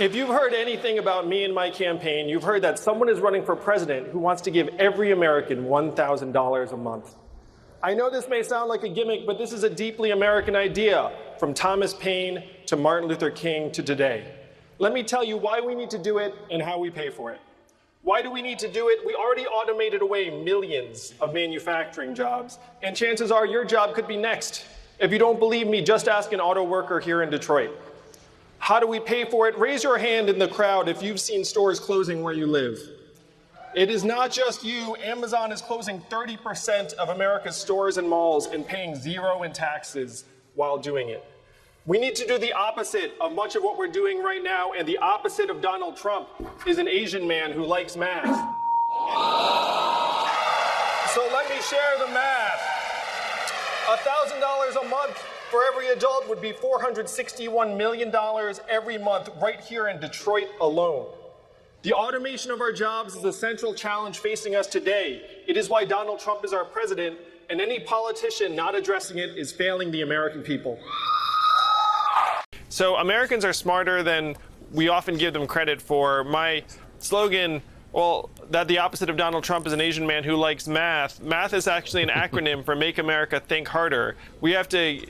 If you've heard anything about me and my campaign, you've heard that someone is running for president who wants to give every American $1,000 a month. I know this may sound like a gimmick, but this is a deeply American idea, from Thomas Paine to Martin Luther King to today. Let me tell you why we need to do it and how we pay for it. Why do we need to do it? We already automated away millions of manufacturing jobs, and chances are your job could be next. If you don't believe me, just ask an auto worker here in Detroit. How do we pay for it? Raise your hand in the crowd if you've seen stores closing where you live. It is not just you. Amazon is closing 30% of America's stores and malls and paying zero in taxes while doing it. We need to do the opposite of much of what we're doing right now, and the opposite of Donald Trump is an Asian man who likes math. So let me share the math. $1,000 a month for every adult would be $461 million every month right here in Detroit alone. The automation of our jobs is the central challenge facing us today. It is why Donald Trump is our president, and any politician not addressing it is failing the American people. So Americans are smarter than we often give them credit for. My slogan, well, that the opposite of Donald Trump is an Asian man who likes math. Math is actually an acronym for Make America Think Harder. We have to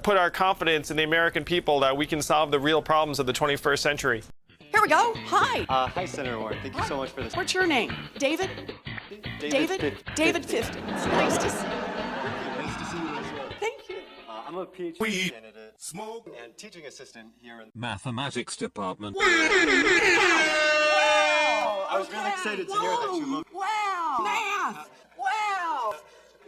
put our confidence in the American people that we can solve the real problems of the 21st century. Here we go. Hi. Hi, Senator Warren. Thank you so much for this. What's your name? David? David 50. It's nice to see you. Nice to see you as well. Thank you. I'm a PhD candidate, smoke, and teaching assistant here in Mathematics department. Wow! I was really excited to hear that you look. Wow. Math. Wow.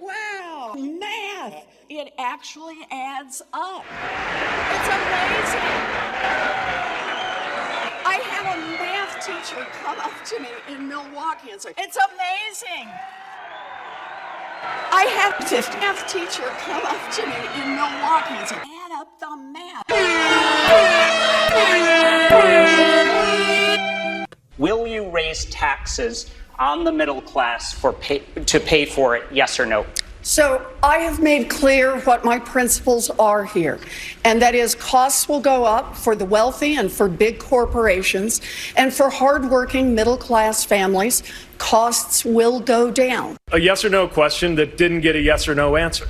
Wow. Math. It actually adds up. It's amazing. I had a math teacher come up to me in Milwaukee and say, it's amazing. I had a math teacher come up to me in Milwaukee and say, add up the math. Will you raise taxes on the middle class to pay for it, yes or no? So I have made clear what my principles are here, and that is costs will go up for the wealthy and for big corporations, and for hardworking middle-class families, costs will go down. A yes or no question that didn't get a yes or no answer.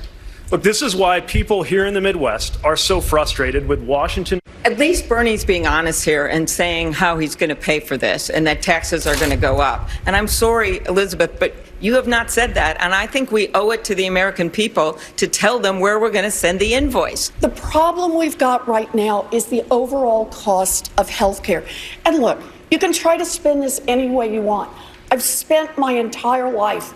Look, this is why people here in the Midwest are so frustrated with Washington. At least Bernie's being honest here and saying how he's going to pay for this and that taxes are going to go up. And I'm sorry, Elizabeth, but you have not said that. And I think we owe it to the American people to tell them where we're going to send the invoice. The problem we've got right now is the overall cost of health care. And look, you can try to spin this any way you want. I've spent my entire life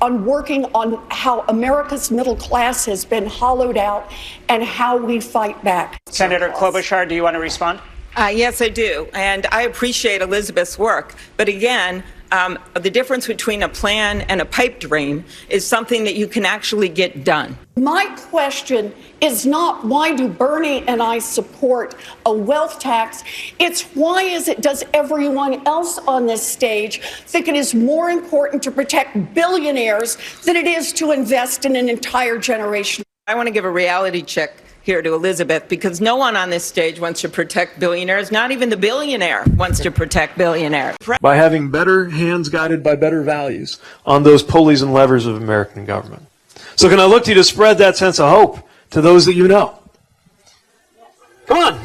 on working on how America's middle class has been hollowed out and how we fight back. Senator Klobuchar, do you want to respond? Yes, I do. And I appreciate Elizabeth's work. But again, the difference between a plan and a pipe dream is something that you can actually get done. My question is not why do Bernie and I support a wealth tax. It's does everyone else on this stage think it is more important to protect billionaires than it is to invest in an entire generation? I want to give a reality check here to Elizabeth, because no one on this stage wants to protect billionaires. Not even the billionaire wants to protect billionaires. By having better hands guided by better values on those pulleys and levers of American government. So can I look to you to spread that sense of hope to those that you know? Come on.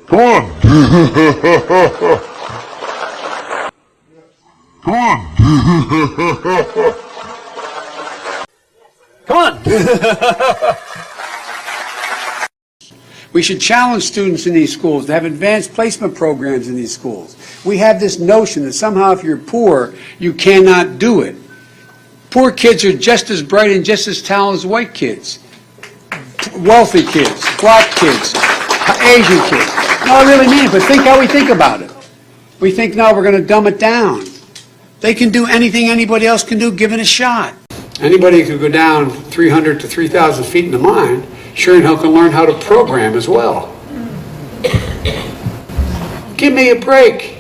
Come on. Come on. Come on. We should challenge students in these schools to have advanced placement programs in these schools. We have this notion that somehow if you're poor, you cannot do it. Poor kids are just as bright and just as talented as white kids. Wealthy kids, black kids, Asian kids. No, I really mean it, but think how we think about it. We think now we're going to dumb it down. They can do anything anybody else can do given a shot. Anybody who could go down 300 to 3,000 feet in the mine, sure and hell can learn how to program as well. Give me a break.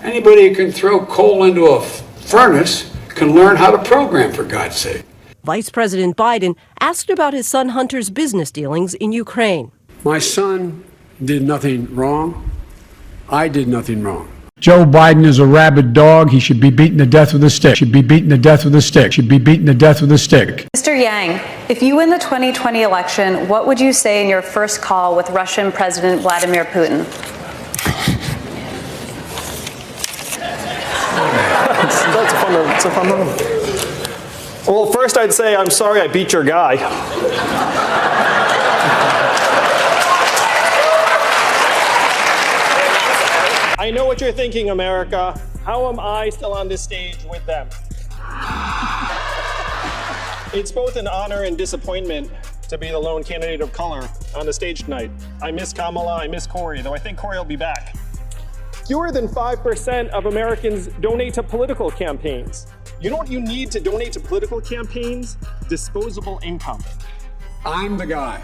Anybody who can throw coal into a furnace can learn how to program, for God's sake. Vice President Biden asked about his son Hunter's business dealings in Ukraine. My son did nothing wrong. I did nothing wrong. Joe Biden is a rabid dog. He should be beaten to death with a stick. Should be beaten to death with a stick. Should be beaten to death with a stick. Mr. Yang, if you win the 2020 election, what would you say in your first call with Russian President Vladimir Putin? That's a fun moment. Well, first I'd say, I'm sorry I beat your guy. I know what you're thinking, America. How am I still on this stage with them? It's both an honor and disappointment to be the lone candidate of color on the stage tonight. I miss Kamala, I miss Cory, though I think Cory will be back. Fewer than 5% of Americans donate to political campaigns. You know what you need to donate to political campaigns? Disposable income. I'm the guy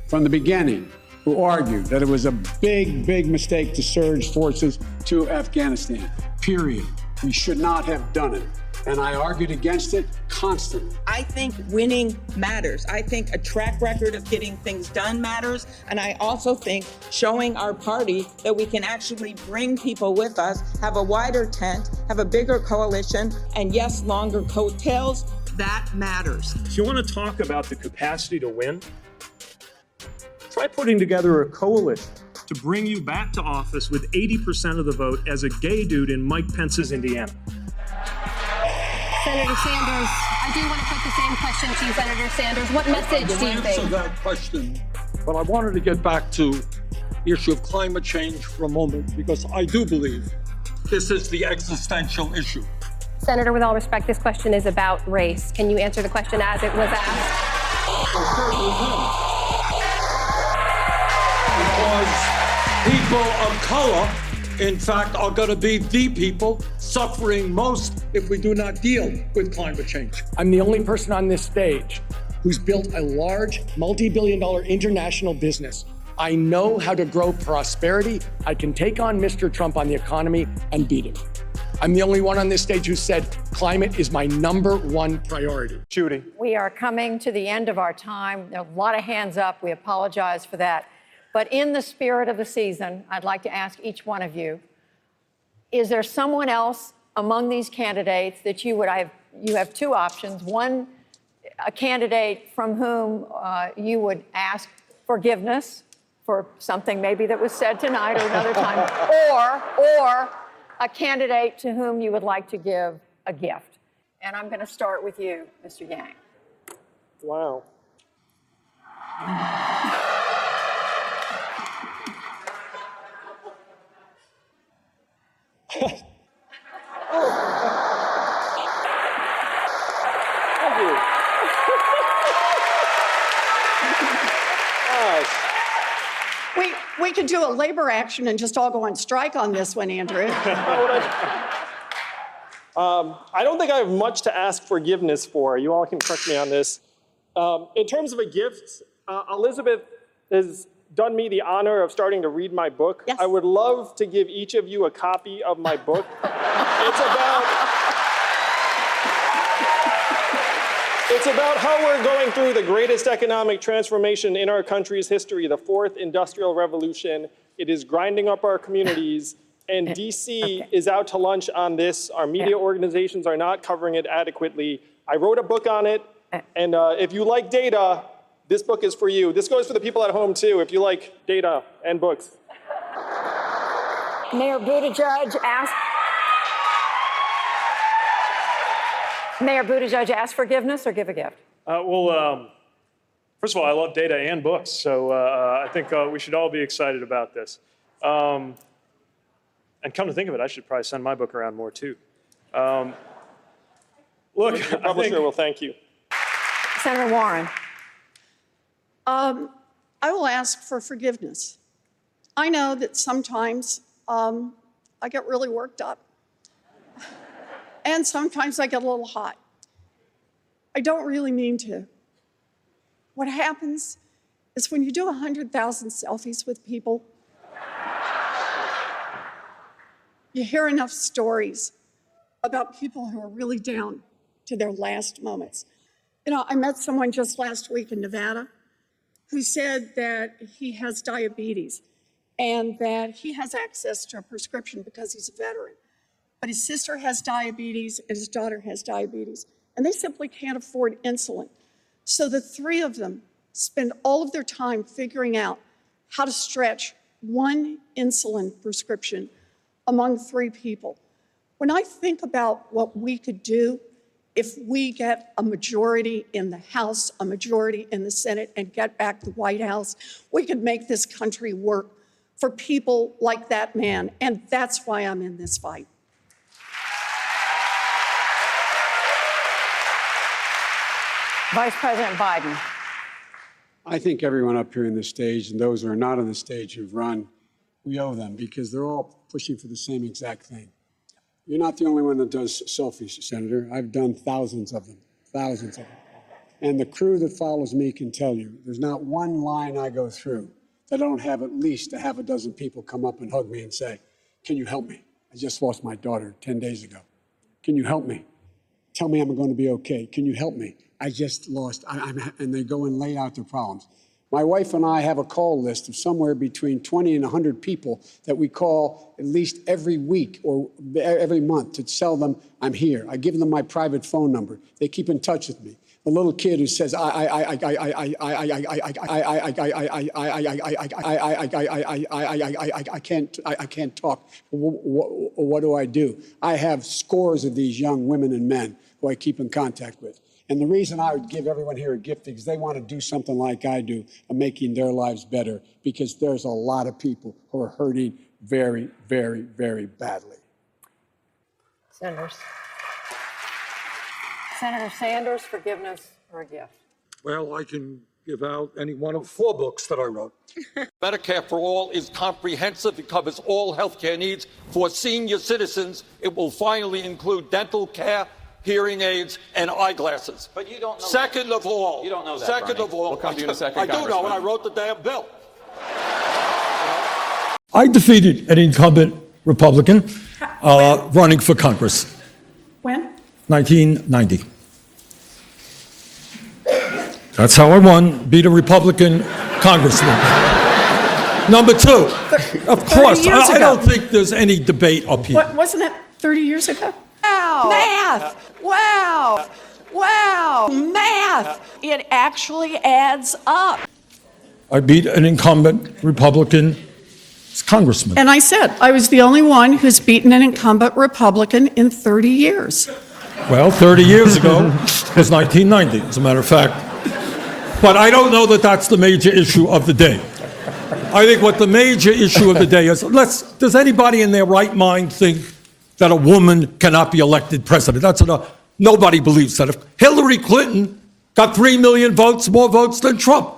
from the beginning who argued that it was a big, big mistake to surge forces to Afghanistan. Period. We should not have done it. And I argued against it constantly. I think winning matters. I think a track record of getting things done matters. And I also think showing our party that we can actually bring people with us, have a wider tent, have a bigger coalition, and yes, longer coattails, that matters. If you want to talk about the capacity to win, try putting together a coalition to bring you back to office with 80% of the vote as a gay dude in Mike Pence's Indiana. Senator Sanders, I do want to put the same question to you, Senator Sanders. What message do you think? Answer that question, but I wanted to get back to the issue of climate change for a moment, because I do believe this is the existential issue. Senator, with all respect, this question is about race. Can you answer the question as it was asked? Because people of color, in fact, are going to be the people suffering most if we do not deal with climate change. I'm the only person on this stage who's built a large, multi-billion-dollar international business. I know how to grow prosperity. I can take on Mr. Trump on the economy and beat him. I'm the only one on this stage who said climate is my #1 priority. Judy. We are coming to the end of our time. There are a lot of hands up. We apologize for that. But in the spirit of the season, I'd like to ask each one of you, is there someone else among these candidates that you have two options. One, a candidate from whom you would ask forgiveness for something maybe that was said tonight or another time, or a candidate to whom you would like to give a gift. And I'm going to start with you, Mr. Yang. Wow. Thank you. We could do a labor action and just all go on strike on this one, Andrew. I don't think I have much to ask forgiveness for. You all can correct me on this. In terms of a gift, Elizabeth has done me the honor of starting to read my book. Yes. I would love to give each of you a copy of my book. It's about how we're going through the greatest economic transformation in our country's history, the fourth industrial revolution. It is grinding up our communities, and DC is out to lunch on this. Our media organizations are not covering it adequately. I wrote a book on it, and if you like data, this book is for you. This goes for the people at home, too, if you like data and books. Mayor Buttigieg ask forgiveness or give a gift? First of all, I love data and books, so I think we should all be excited about this. And come to think of it, I should probably send my book around more, too. Look, your publisher will thank you. Senator Warren. I will ask for forgiveness. I know that sometimes I get really worked up. And sometimes I get a little hot. I don't really mean to. What happens is when you do 100,000 selfies with people, you hear enough stories about people who are really down to their last moments. You know, I met someone just last week in Nevada who said that he has diabetes and that he has access to a prescription because he's a veteran. But his sister has diabetes and his daughter has diabetes, and they simply can't afford insulin. So the three of them spend all of their time figuring out how to stretch one insulin prescription among three people. When I think about what we could do if we get a majority in the House, a majority in the Senate, and get back the White House, we could make this country work for people like that man, and that's why I'm in this fight. Vice President Biden. I think everyone up here on the stage and those who are not on the stage who've run, we owe them because they're all pushing for the same exact thing. You're not the only one that does selfies, Senator. I've done thousands of them, thousands of them. And the crew that follows me can tell you, there's not one line I go through that I don't have at least a half a dozen people come up and hug me and say, can you help me? I just lost my daughter 10 days ago. Can you help me? Tell me I'm going to be okay. Can you help me? I just lost, and they go and lay out their problems. My wife and I have a call list of somewhere between 20 and 100 people that we call at least every week or every month to tell them I'm here. I give them my private phone number. They keep in touch with me. A little kid who says, I can't talk. What do I do? I have scores of these young women and men who I keep in contact with. And the reason I would give everyone here a gift is they want to do something like I do of making their lives better, because there's a lot of people who are hurting very, very, very badly. Senators. Senator Sanders, forgiveness or a gift? Well, I can give out any one of 4 books that I wrote. Medicare for All is comprehensive. It covers all health care needs for senior citizens. It will finally include dental care, hearing aids, and eyeglasses. But you don't know Second that. of all. You don't know that, Second Bernie. of all. We'll come to you in a second, I do know, Congressman. and I wrote the damn bill. I defeated an incumbent Republican running for Congress. When? 1990. That's how I won, beat a Republican congressman. Number 2, of course, I don't think there's any debate up here. Wasn't it 30 years ago? Wow. Math. Wow. Wow. Math. It actually adds up. I beat an incumbent Republican congressman. And I said I was the only one who's beaten an incumbent Republican in 30 years. Well, 30 years ago was 1990, as a matter of fact. But I don't know that that's the major issue of the day. I think what the major issue of the day is, does anybody in their right mind think that a woman cannot be elected president? Nobody believes that. If Hillary Clinton got 3 million votes, more votes than Trump.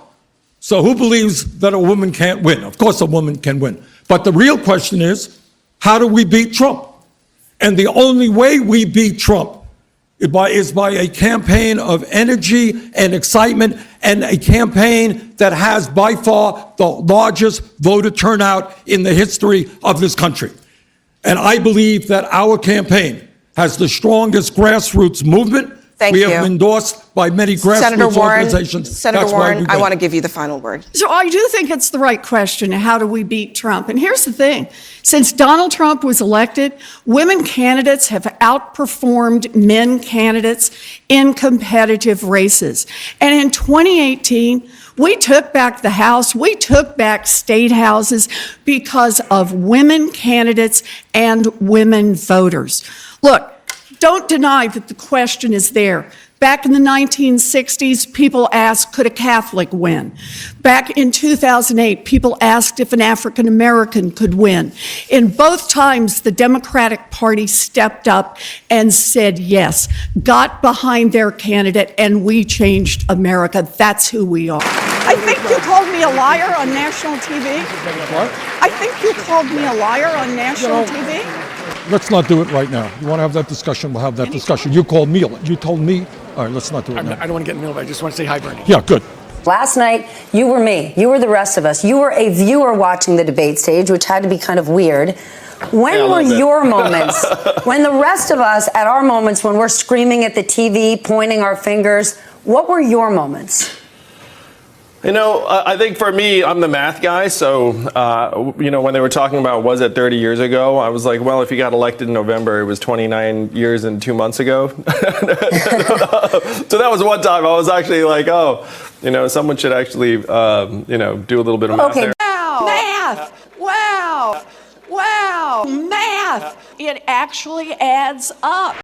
So who believes that a woman can't win? Of course a woman can win. But the real question is, how do we beat Trump? And the only way we beat Trump is by a campaign of energy and excitement, and a campaign that has by far the largest voter turnout in the history of this country. And I believe that our campaign has the strongest grassroots movement. We have been endorsed by many grassroots organizations. Senator Warren, I want to give you the final word. So I do think it's the right question. How do we beat Trump? And here's the thing. Since Donald Trump was elected, women candidates have outperformed men candidates in competitive races. And in 2018, we took back the House, we took back state houses because of women candidates and women voters. Look, don't deny that the question is there. Back in the 1960s, people asked, could a Catholic win? Back in 2008, people asked if an African American could win. In both times, the Democratic Party stepped up and said yes, got behind their candidate, and we changed America. That's who we are. I think you called me a liar on national TV. What? I think you called me a liar on national TV. Let's not do it right now. You want to have that discussion, we'll have that discussion. You called me, you told me. All right, let's not do it now. I don't want to get in the middle of it. I just want to say hi, Bernie. Yeah, good. Last night, you were me. You were the rest of us. You were a viewer watching the debate stage, which had to be kind of weird. When were your moments, when the rest of us, at our moments, when we're screaming at the TV, pointing our fingers, What were your moments? You know, I think for me, I'm the math guy. So, you know, when they were talking about was it 30 years ago, I was like, well, if you got elected in November, it was 29 years and 2 months ago. So that was one time I was actually like, oh, you know, someone should actually, you know, do a little bit of math there. Wow. Math. Wow. Wow. Math. It actually adds up.